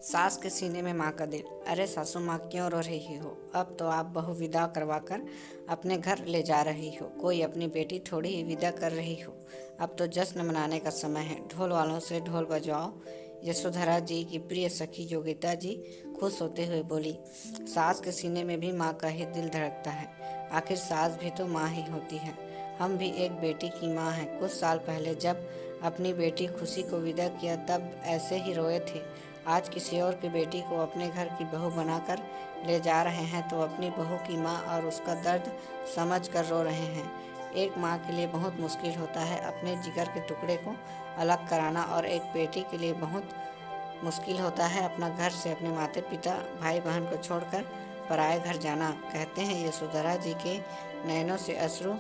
सास के सीने में माँ का दिल। अरे सासू माँ, क्यों रो रही हो? अब तो आप बहू विदा करवाकर अपने घर ले जा रही हो, कोई अपनी बेटी थोड़ी ही विदा कर रही हो। अब तो जश्न मनाने का समय है, ढोल वालों से ढोल बजवाओ। यशोधरा जी की प्रिय सखी योगिता जी खुश होते हुए बोली। सास के सीने में भी माँ का ही दिल धड़कता है। आखिर सास भी तो माँ ही होती है। हम भी एक बेटी की माँ हैं। कुछ साल पहले जब अपनी बेटी खुशी को विदा किया तब ऐसे ही रोए थे। आज किसी और की बेटी को अपने घर की बहू बनाकर ले जा रहे हैं तो अपनी बहू की माँ और उसका दर्द समझ कर रो रहे हैं। एक माँ के लिए बहुत मुश्किल होता है अपने जिगर के टुकड़े को अलग कराना, और एक बेटी के लिए बहुत मुश्किल होता है अपना घर से अपने माता पिता भाई बहन को छोड़कर पराए घर जाना। कहते हैं यशोधरा जी के नैनों से अश्रु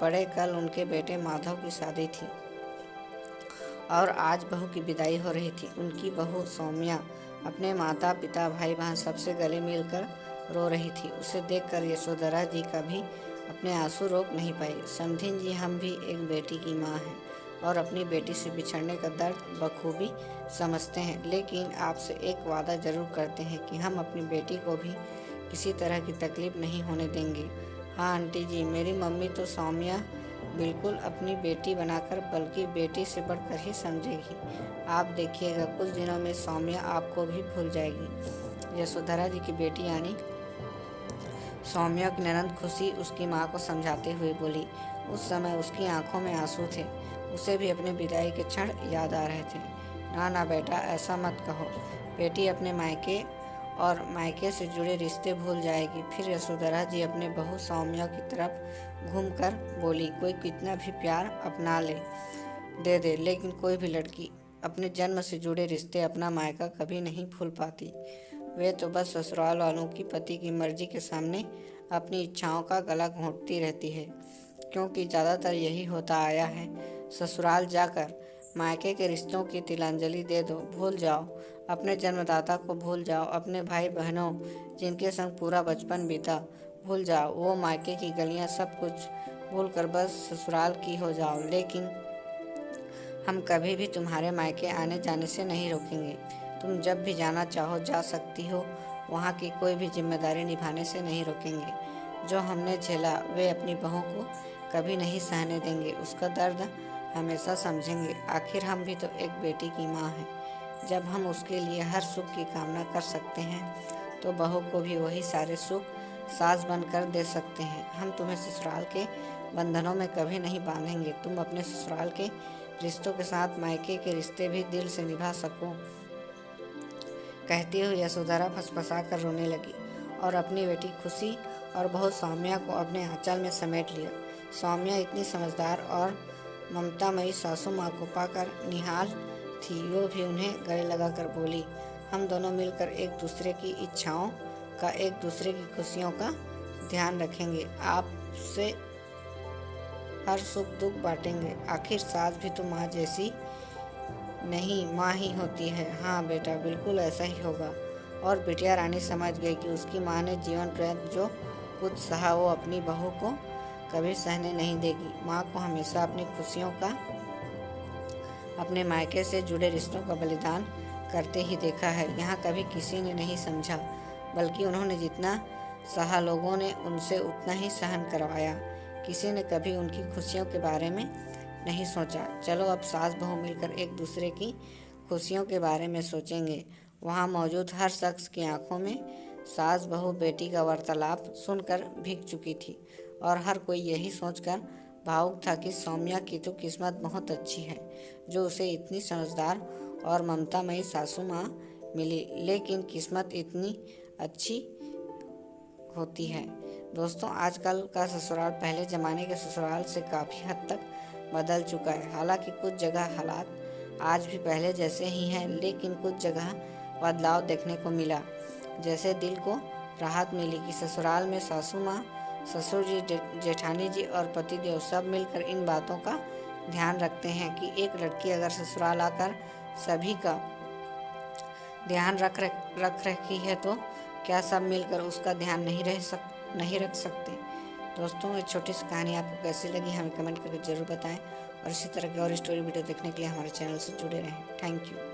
पड़े। कल उनके बेटे माधव की शादी थी और आज बहू की विदाई हो रही थी। उनकी बहू सौम्या अपने माता पिता भाई बहन सबसे गले मिलकर रो रही थी। उसे देखकर यशोधरा जी का भी अपने आंसू रोक नहीं पाई। समधिन जी, हम भी एक बेटी की माँ हैं और अपनी बेटी से बिछड़ने का दर्द बखूबी समझते हैं, लेकिन आपसे एक वादा जरूर करते हैं कि हम अपनी बेटी को भी किसी तरह की तकलीफ नहीं होने देंगे। हाँ आंटी जी, मेरी मम्मी तो सौम्या बिल्कुल अपनी बेटी बनाकर, बल्कि बेटी से बढ़कर ही समझेगी। आप देखिएगा, कुछ दिनों में सौम्या आपको भी भूल जाएगी। यशोधरा जी की बेटी यानी सौम्या की ननद खुशी उसकी माँ को समझाते हुए बोली। उस समय उसकी आंखों में आंसू थे। उसे भी अपने विदाई के क्षण याद आ रहे थे। ना ना बेटा, ऐसा मत कहो। बेटी अपने मायके और मायके से जुड़े रिश्ते भूल जाएगी। फिर यशोधरा जी अपने बहू सौम्या की तरफ घूमकर बोली, कोई कितना भी प्यार अपना दे दे, लेकिन कोई भी लड़की अपने जन्म से जुड़े रिश्ते, अपना मायका कभी नहीं भूल पाती। वे तो बस ससुराल वालों की पति की मर्जी के सामने अपनी इच्छाओं का गला घोंटती रहती है, क्योंकि ज़्यादातर यही होता आया है। ससुराल जाकर मायके के रिश्तों की तिलांजलि दे दो, भूल जाओ अपने जन्मदाता को, भूल जाओ अपने भाई बहनों जिनके संग पूरा बचपन बीता, भूल जाओ वो मायके की गलियां, सब कुछ भूल कर बस ससुराल की हो जाओ। लेकिन हम कभी भी तुम्हारे मायके आने जाने से नहीं रोकेंगे। तुम जब भी जाना चाहो जा सकती हो, वहाँ की कोई भी जिम्मेदारी निभाने से नहीं रोकेंगे। जो हमने झेला वे अपनी बहू को कभी नहीं सहने देंगे। उसका दर्द हमेशा समझेंगे। आखिर हम भी तो एक बेटी की माँ हैं। जब हम उसके लिए हर सुख की कामना कर सकते हैं तो बहू को भी वही सारे सुख सास बनकर दे सकते हैं। हम तुम्हें ससुराल के बंधनों में कभी नहीं बांधेंगे। तुम अपने ससुराल के रिश्तों के साथ मायके के रिश्ते भी दिल से निभा सको। कहती हुई यशोधरा फसफसा कर रोने लगी और अपनी बेटी खुशी और बहू सौम्या को अपने आंचल में समेट लिया। सौम्या इतनी समझदार और ममतामयी सासू माँ को पाकर निहाल थी। वो भी उन्हें गले लगाकर बोली, हम दोनों मिलकर एक दूसरे की इच्छाओं का, एक दूसरे की खुशियों का ध्यान रखेंगे। आपसे हर सुख दुख बांटेंगे। आखिर सास भी तो माँ जैसी नहीं, माँ ही होती है। हाँ बेटा, बिल्कुल ऐसा ही होगा। और बिटिया रानी समझ गई कि उसकी माँ ने जीवन पर्यंत जो कुछ सहा वो अपनी बहू को कभी सहने नहीं देगी। माँ को हमेशा अपनी खुशियों का, अपने मायके से जुड़े रिश्तों का बलिदान करते ही देखा है। यहाँ कभी किसी ने नहीं समझा, बल्कि उन्होंने जितना सहा लोगों ने उनसे उतना ही सहन करवाया। किसी ने कभी उनकी खुशियों के बारे में नहीं सोचा। चलो अब सास बहू मिलकर एक दूसरे की खुशियों के बारे में सोचेंगे। वहाँ मौजूद हर शख्स की आंखों में सास बहू बेटी का वार्तालाप सुनकर भीग चुकी थी और हर कोई यही सोचकर भावुक था कि सौम्या की तो किस्मत बहुत अच्छी है जो उसे इतनी समझदार और ममतामयी सासू माँ मिली। लेकिन किस्मत इतनी अच्छी होती है। दोस्तों, आजकल का ससुराल पहले ज़माने के ससुराल से काफ़ी हद तक बदल चुका है। हालांकि कुछ जगह हालात आज भी पहले जैसे ही हैं, लेकिन कुछ जगह बदलाव देखने को मिला। जैसे दिल को राहत मिली कि ससुराल में सासू माँ, ससुर जी, जेठानी जी और पतिदेव सब मिलकर इन बातों का ध्यान रखते हैं कि एक लड़की अगर ससुराल आकर सभी का ध्यान रख रखी है तो क्या सब मिलकर उसका ध्यान नहीं रख सकते। दोस्तों, ये छोटी सी कहानी आपको कैसी लगी हमें कमेंट करके ज़रूर बताएं और इसी तरह की और स्टोरी वीडियो देखने के लिए हमारे चैनल से जुड़े रहें। Thank you.